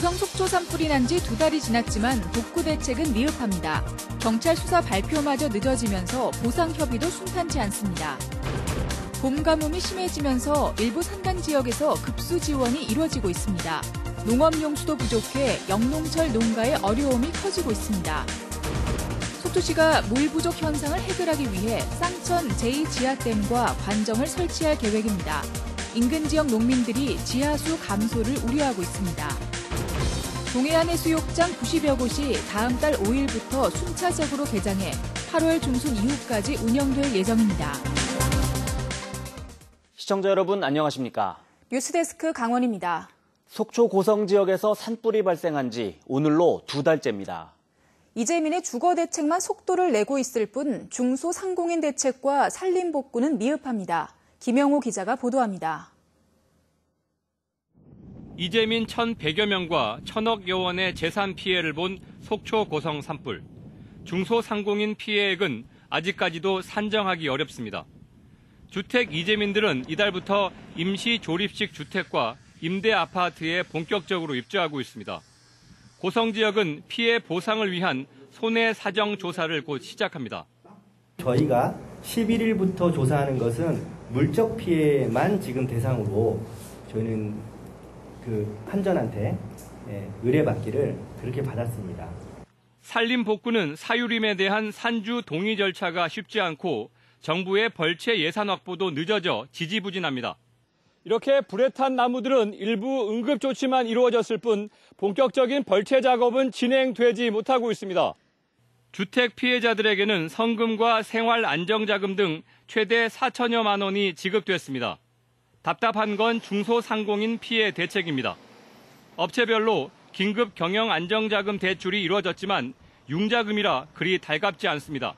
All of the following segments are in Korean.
고성 속초 산불이 난 지 2달이 지났지만 복구 대책은 미흡합니다. 경찰 수사 발표마저 늦어지면서 보상 협의도 순탄치 않습니다. 봄 가뭄이 심해지면서 일부 산간 지역에서 급수 지원이 이루어지고 있습니다. 농업 용수도 부족해 영농철 농가의 어려움이 커지고 있습니다. 속초시가 물 부족 현상을 해결하기 위해 쌍천 제2지하댐과 관정을 설치할 계획입니다. 인근 지역 농민들이 지하수 감소를 우려하고 있습니다. 동해안 해수욕장 90여 곳이 다음 달 5일부터 순차적으로 개장해 8월 중순 이후까지 운영될 예정입니다. 시청자 여러분 안녕하십니까? 뉴스데스크 강원입니다. 속초 고성 지역에서 산불이 발생한 지 오늘로 2달째입니다. 이재민의 주거 대책만 속도를 내고 있을 뿐 중소상공인 대책과 산림 복구는 미흡합니다. 김영호 기자가 보도합니다. 이재민 1,100여 명과 1,000억 원의 재산 피해를 본 속초 고성 산불. 중소상공인 피해액은 아직까지도 산정하기 어렵습니다. 주택 이재민들은 이달부터 임시 조립식 주택과 임대 아파트에 본격적으로 입주하고 있습니다. 고성 지역은 피해 보상을 위한 손해 사정 조사를 곧 시작합니다. 저희가 11일부터 조사하는 것은 물적 피해만 지금 대상으로 저희는 한전한테 의뢰받기를 그렇게 받았습니다. 산림 복구는 사유림에 대한 산주 동의 절차가 쉽지 않고 정부의 벌채 예산 확보도 늦어져 지지부진합니다. 이렇게 불에 탄 나무들은 일부 응급 조치만 이루어졌을 뿐 본격적인 벌채 작업은 진행되지 못하고 있습니다. 주택 피해자들에게는 성금과 생활 안정자금 등 최대 4천여만 원이 지급됐습니다. 답답한 건 중소상공인 피해 대책입니다. 업체별로 긴급 경영 안정자금 대출이 이루어졌지만 융자금이라 그리 달갑지 않습니다.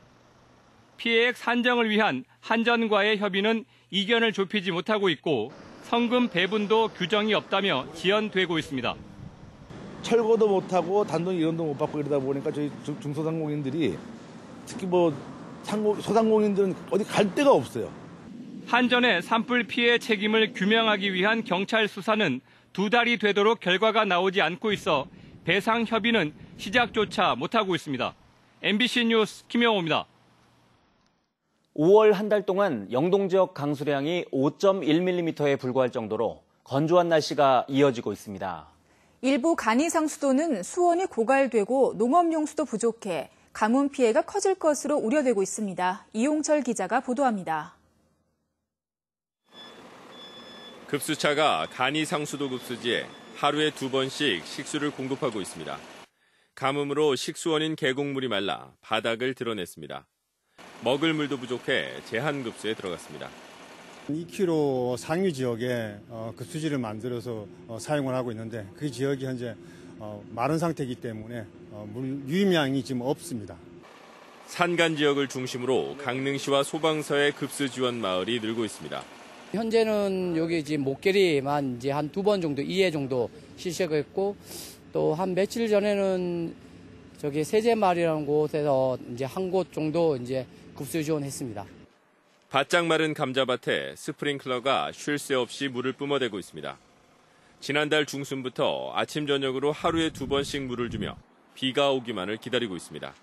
피해액 산정을 위한 한전과의 협의는 이견을 좁히지 못하고 있고 성금 배분도 규정이 없다며 지연되고 있습니다. 철거도 못하고 단돈 1원도 못 받고 이러다 보니까 저희 중소상공인들이 특히 소상공인들은 어디 갈 데가 없어요. 한전의 산불 피해 책임을 규명하기 위한 경찰 수사는 2달이 되도록 결과가 나오지 않고 있어 배상 협의는 시작조차 못하고 있습니다. MBC 뉴스 김영호입니다. 5월 한 달 동안 영동 지역 강수량이 5.1mm에 불과할 정도로 건조한 날씨가 이어지고 있습니다. 일부 간이상 수도는 수온이 고갈되고 농업용수도 부족해 가뭄 피해가 커질 것으로 우려되고 있습니다. 이용철 기자가 보도합니다. 급수차가 간이상수도 급수지에 하루에 2번씩 식수를 공급하고 있습니다. 가뭄으로 식수원인 계곡물이 말라 바닥을 드러냈습니다. 먹을 물도 부족해 제한급수에 들어갔습니다. 2km 상류 지역에 급수지를 만들어서 사용을 하고 있는데 그 지역이 현재 마른 상태이기 때문에 물 유입량이 지금 없습니다. 산간 지역을 중심으로 강릉시와 소방서의 급수 지원 마을이 늘고 있습니다. 현재는 여기 지금 목계리만 이제 한 2번 정도, 2회 정도 실시하고 있고 또 한 며칠 전에는 저기 세제마을이라는 곳에서 이제 한 곳 정도 이제 급수 지원했습니다. 바짝 마른 감자밭에 스프링클러가 쉴 새 없이 물을 뿜어대고 있습니다. 지난달 중순부터 아침 저녁으로 하루에 2번씩 물을 주며 비가 오기만을 기다리고 있습니다.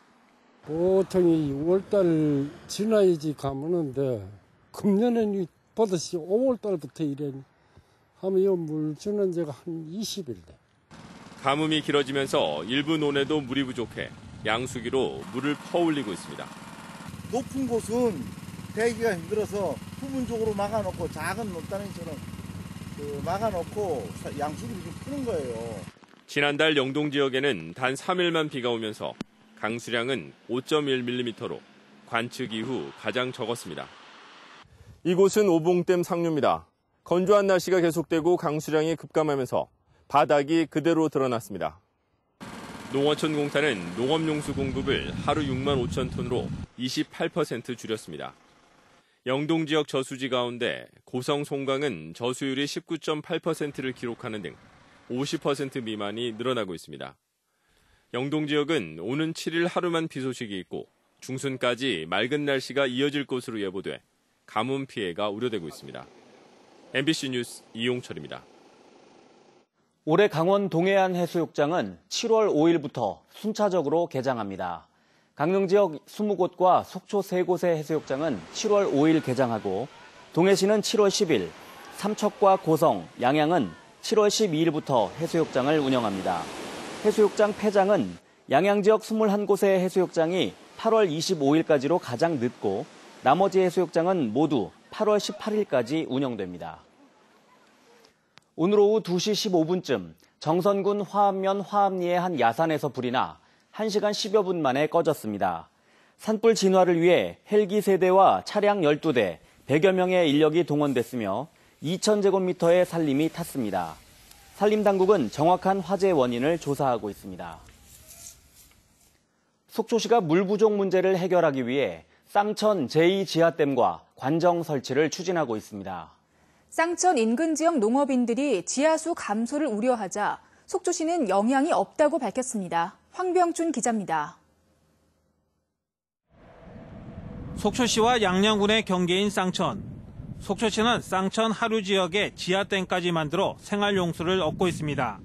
보통 6월달 지나야지 가무는데 금년에는 버릇이 5월달부터 이래 하면 이 물 주는 지가 한 20일 돼. 가뭄이 길어지면서 일부 논에도 물이 부족해 양수기로 물을 퍼올리고 있습니다. 높은 곳은 대기가 힘들어서 부분적으로 막아놓고 작은 논단위처럼 막아놓고 양수기를 좀 푸는 거예요. 지난달 영동 지역에는 단 3일만 비가 오면서 강수량은 5.1mm로 관측 이후 가장 적었습니다. 이곳은 오봉댐 상류입니다. 건조한 날씨가 계속되고 강수량이 급감하면서 바닥이 그대로 드러났습니다. 농어촌 공사는 농업용수 공급을 하루 6만 5천 톤으로 28% 줄였습니다. 영동 지역 저수지 가운데 고성 송강은 저수율이 19.8%를 기록하는 등 50% 미만이 늘어나고 있습니다. 영동 지역은 오는 7일 하루만 비 소식이 있고 중순까지 맑은 날씨가 이어질 것으로 예보돼 가뭄 피해가 우려되고 있습니다. MBC 뉴스 이용철입니다. 올해 강원 동해안 해수욕장은 7월 5일부터 순차적으로 개장합니다. 강릉 지역 20곳과 속초 3곳의 해수욕장은 7월 5일 개장하고 동해시는 7월 10일, 삼척과 고성, 양양은 7월 12일부터 해수욕장을 운영합니다. 해수욕장 폐장은 양양 지역 21곳의 해수욕장이 8월 25일까지로 가장 늦고 나머지 해수욕장은 모두 8월 18일까지 운영됩니다. 오늘 오후 2시 15분쯤 정선군 화암면 화암리의 한 야산에서 불이 나 1시간 10여 분 만에 꺼졌습니다. 산불 진화를 위해 헬기 3대와 차량 12대, 100여 명의 인력이 동원됐으며 2,000제곱미터의 산림이 탔습니다. 산림당국은 정확한 화재 원인을 조사하고 있습니다. 속초시가 물 부족 문제를 해결하기 위해 쌍천 제2지하댐과 관정 설치를 추진하고 있습니다. 쌍천 인근 지역 농업인들이 지하수 감소를 우려하자 속초시는 영향이 없다고 밝혔습니다. 황병준 기자입니다. 속초시와 양양군의 경계인 쌍천. 속초시는 쌍천 하류 지역에 지하댐까지 만들어 생활용수를 얻고 있습니다.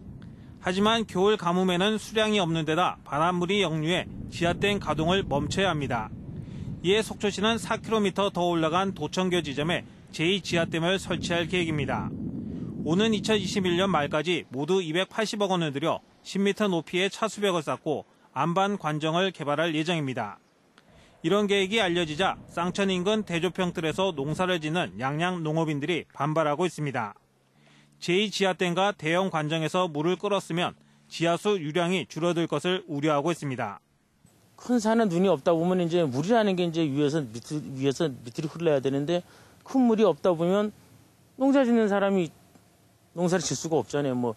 하지만 겨울 가뭄에는 수량이 없는 데다 바닷물이 역류해 지하댐 가동을 멈춰야 합니다. 이에 속초시는 4km 더 올라간 도청교 지점에 제2지하댐을 설치할 계획입니다. 오는 2021년 말까지 모두 280억 원을 들여 10m 높이의 차수벽을 쌓고 안반 관정을 개발할 예정입니다. 이런 계획이 알려지자 쌍천 인근 대조평틀에서 농사를 짓는 양양 농업인들이 반발하고 있습니다. 제2지하댐과 대형 관정에서 물을 끌었으면 지하수 유량이 줄어들 것을 우려하고 있습니다. 큰 산에 눈이 없다 보면 이제 물이라는 게 이제 위에서 밑으로 흘러야 되는데 큰 물이 없다 보면 농사 짓는 사람이 농사를 질 수가 없잖아요.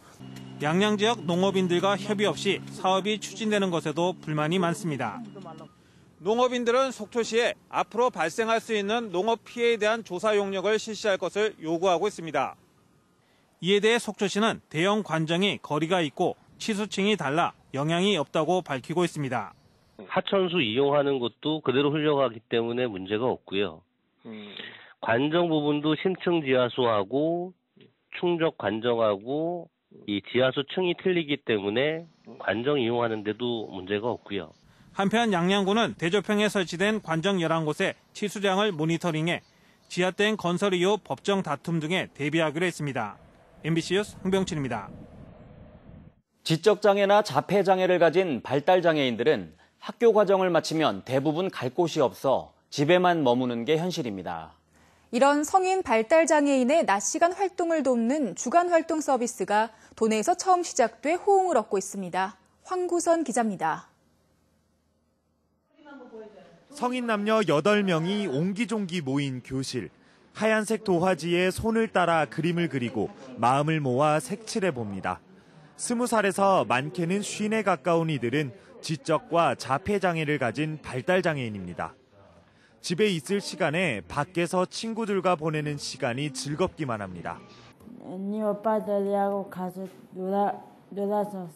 양양 지역 농업인들과 협의 없이 사업이 추진되는 것에도 불만이 많습니다. 농업인들은 속초시에 앞으로 발생할 수 있는 농업 피해에 대한 조사 용역을 실시할 것을 요구하고 있습니다. 이에 대해 속초시는 대형 관정이 거리가 있고 치수층이 달라 영향이 없다고 밝히고 있습니다. 하천수 이용하는 것도 그대로 흘러가기 때문에 문제가 없고요. 관정 부분도 심층 지하수하고 충적 관정하고 이 지하수 층이 틀리기 때문에 관정 이용하는 데도 문제가 없고요. 한편 양양군은 대조평에 설치된 관정 11곳의 치수량을 모니터링해 지하댐 건설 이후 법정 다툼 등에 대비하기로 했습니다. MBC 뉴스 황병춘입니다. 지적장애나 자폐장애를 가진 발달장애인들은 학교 과정을 마치면 대부분 갈 곳이 없어 집에만 머무는 게 현실입니다. 이런 성인 발달장애인의 낮 시간 활동을 돕는 주간 활동 서비스가 도내에서 처음 시작돼 호응을 얻고 있습니다. 황구선 기자입니다. 성인 남녀 8명이 옹기종기 모인 교실. 하얀색 도화지에 손을 따라 그림을 그리고 마음을 모아 색칠해 봅니다. 20살에서 많게는 50에 가까운 이들은 지적과 자폐장애를 가진 발달장애인입니다. 집에 있을 시간에 밖에서 친구들과 보내는 시간이 즐겁기만 합니다. 언니 오빠들하고 가서 놀아서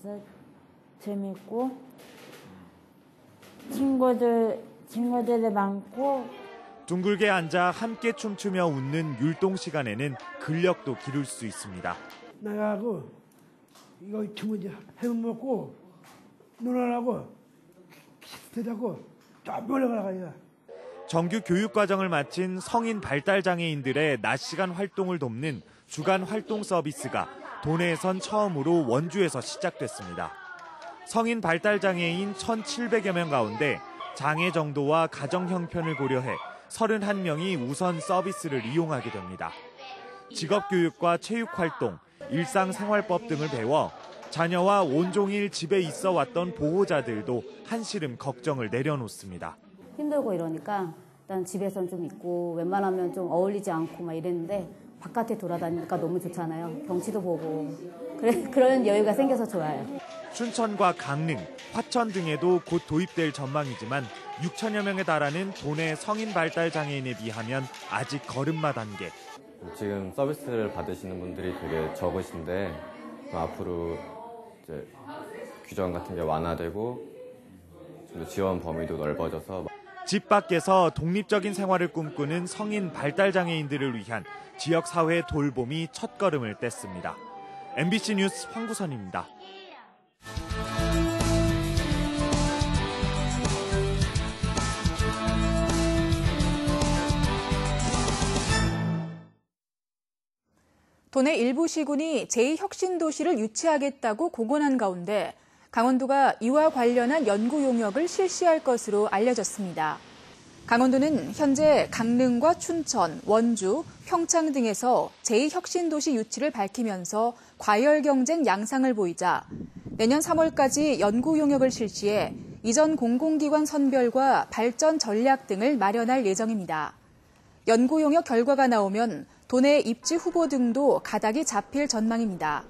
재밌고 친구들이 많고 둥글게 앉아 함께 춤추며 웃는 율동 시간에는 근력도 기를 수 있습니다. 나가고 이거 주문지 해먹 먹고 누나하고 기대자고 좀 올라가야. 정규 교육과정을 마친 성인 발달장애인들의 낮 시간 활동을 돕는 주간 활동 서비스가 도내에선 처음으로 원주에서 시작됐습니다. 성인 발달장애인 1,700여 명 가운데 장애 정도와 가정 형편을 고려해 31명이 우선 서비스를 이용하게 됩니다. 직업교육과 체육활동, 일상생활법 등을 배워 자녀와 온종일 집에 있어 왔던 보호자들도 한시름 걱정을 내려놓습니다. 힘들고 이러니까 일단 집에선 좀 있고 웬만하면 좀 어울리지 않고 막 이랬는데 바깥에 돌아다니니까 너무 좋잖아요. 경치도 보고 그런 여유가 생겨서 좋아요. 춘천과 강릉, 화천 등에도 곧 도입될 전망이지만 6천여 명에 달하는 도내 성인 발달 장애인에 비하면 아직 걸음마 단계. 지금 서비스를 받으시는 분들이 되게 적으신데 앞으로 이제 규정 같은 게 완화되고 좀 더 지원 범위도 넓어져서 집 밖에서 독립적인 생활을 꿈꾸는 성인 발달 장애인들을 위한 지역사회 돌봄이 첫걸음을 뗐습니다. MBC 뉴스 황구선입니다. 도내 일부 시군이 제2혁신도시를 유치하겠다고 공언한 가운데 강원도가 이와 관련한 연구 용역을 실시할 것으로 알려졌습니다. 강원도는 현재 강릉과 춘천, 원주, 평창 등에서 제2혁신도시 유치를 밝히면서 과열 경쟁 양상을 보이자 내년 3월까지 연구 용역을 실시해 이전 공공기관 선별과 발전 전략 등을 마련할 예정입니다. 연구 용역 결과가 나오면 도내 입지 후보 등도 가닥이 잡힐 전망입니다.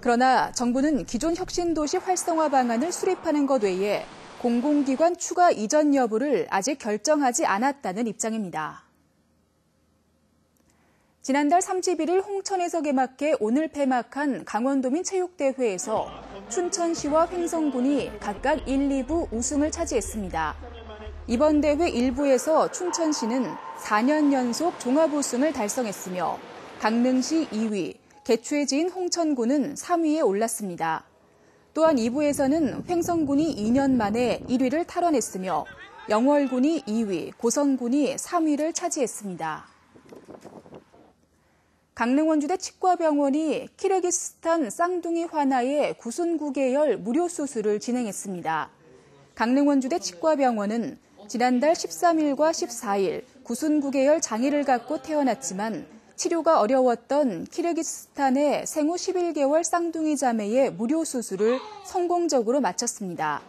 그러나 정부는 기존 혁신도시 활성화 방안을 수립하는 것 외에 공공기관 추가 이전 여부를 아직 결정하지 않았다는 입장입니다. 지난달 31일 홍천에서 개막해 오늘 폐막한 강원도민 체육대회에서 춘천시와 횡성군이 각각 1, 2부 우승을 차지했습니다. 이번 대회 1부에서 춘천시는 4년 연속 종합 우승을 달성했으며 강릉시 2위, 개최지인 홍천군은 3위에 올랐습니다. 또한 2부에서는 횡성군이 2년 만에 1위를 탈환했으며 영월군이 2위, 고성군이 3위를 차지했습니다. 강릉원주대 치과병원이 키르기스스탄 쌍둥이 환아의 구순구개열 무료 수술을 진행했습니다. 강릉원주대 치과병원은 지난달 13일과 14일 구순구개열 장애를 갖고 태어났지만 치료가 어려웠던 키르기스스탄의 생후 11개월 쌍둥이 자매의 무료 수술을 성공적으로 마쳤습니다.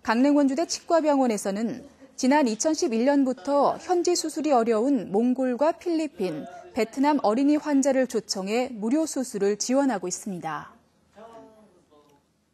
강릉원주대 치과병원에서는 지난 2011년부터 현지 수술이 어려운 몽골과 필리핀, 베트남 어린이 환자를 초청해 무료 수술을 지원하고 있습니다.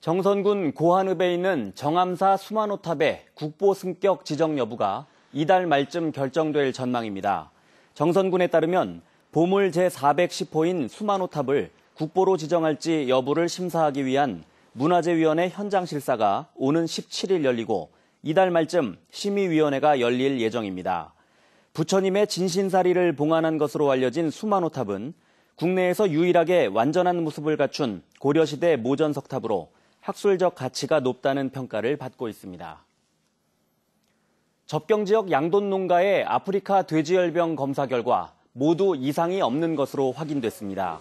정선군 고한읍에 있는 정암사 수만호탑의 국보 승격 지정 여부가 이달 말쯤 결정될 전망입니다. 정선군에 따르면 보물 제410호인 수만호탑을 국보로 지정할지 여부를 심사하기 위한 문화재위원회 현장 실사가 오는 17일 열리고 이달 말쯤 심의위원회가 열릴 예정입니다. 부처님의 진신사리를 봉안한 것으로 알려진 수만호탑은 국내에서 유일하게 완전한 모습을 갖춘 고려시대 모전석탑으로 학술적 가치가 높다는 평가를 받고 있습니다. 접경지역 양돈 농가의 아프리카 돼지열병 검사 결과 모두 이상이 없는 것으로 확인됐습니다.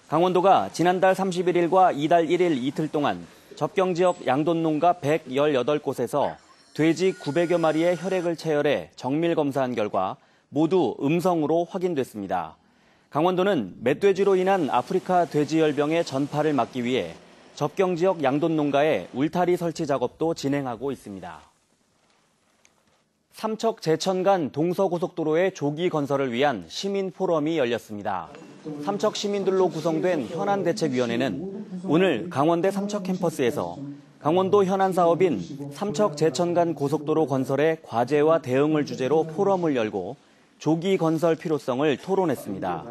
강원도가 지난달 31일과 이달 1일 이틀 동안 접경지역 양돈 농가 118곳에서 돼지 900여 마리의 혈액을 체열해 정밀 검사한 결과 모두 음성으로 확인됐습니다. 강원도는 멧돼지로 인한 아프리카 돼지열병의 전파를 막기 위해 접경지역 양돈 농가에 울타리 설치 작업도 진행하고 있습니다. 삼척 제천 간 동서고속도로의 조기 건설을 위한 시민 포럼이 열렸습니다. 삼척 시민들로 구성된 현안대책위원회는 오늘 강원대 삼척 캠퍼스에서 강원도 현안 사업인 삼척 제천 간 고속도로 건설의 과제와 대응을 주제로 포럼을 열고 조기 건설 필요성을 토론했습니다.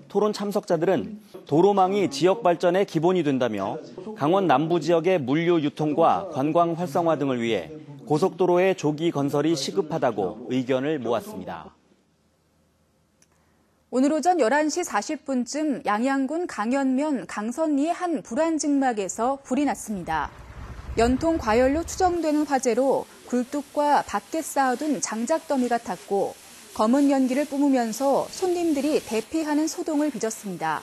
토론 참석자들은 도로망이 지역 발전의 기본이 된다며 강원 남부 지역의 물류 유통과 관광 활성화 등을 위해 고속도로의 조기 건설이 시급하다고 의견을 모았습니다. 오늘 오전 11시 40분쯤 양양군 강연면 강선리의 한 불안증막에서 불이 났습니다. 연통 과열로 추정되는 화재로 굴뚝과 밖에 쌓아둔 장작 더미가 탔고 검은 연기를 뿜으면서 손님들이 대피하는 소동을 빚었습니다.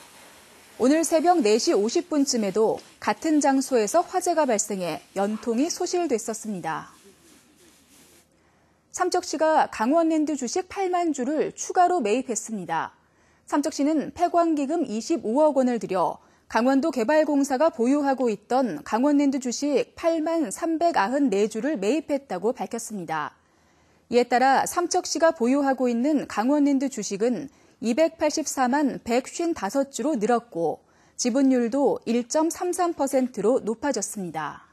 오늘 새벽 4시 50분쯤에도 같은 장소에서 화재가 발생해 연통이 소실됐었습니다. 삼척시가 강원랜드 주식 8만 주를 추가로 매입했습니다. 삼척시는 폐광기금 25억 원을 들여 강원도 개발공사가 보유하고 있던 강원랜드 주식 8만 394주를 매입했다고 밝혔습니다. 이에 따라 삼척시가 보유하고 있는 강원랜드 주식은 284만 155주로 늘었고 지분율도 1.33%로 높아졌습니다.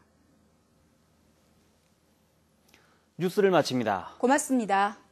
뉴스를 마칩니다. 고맙습니다.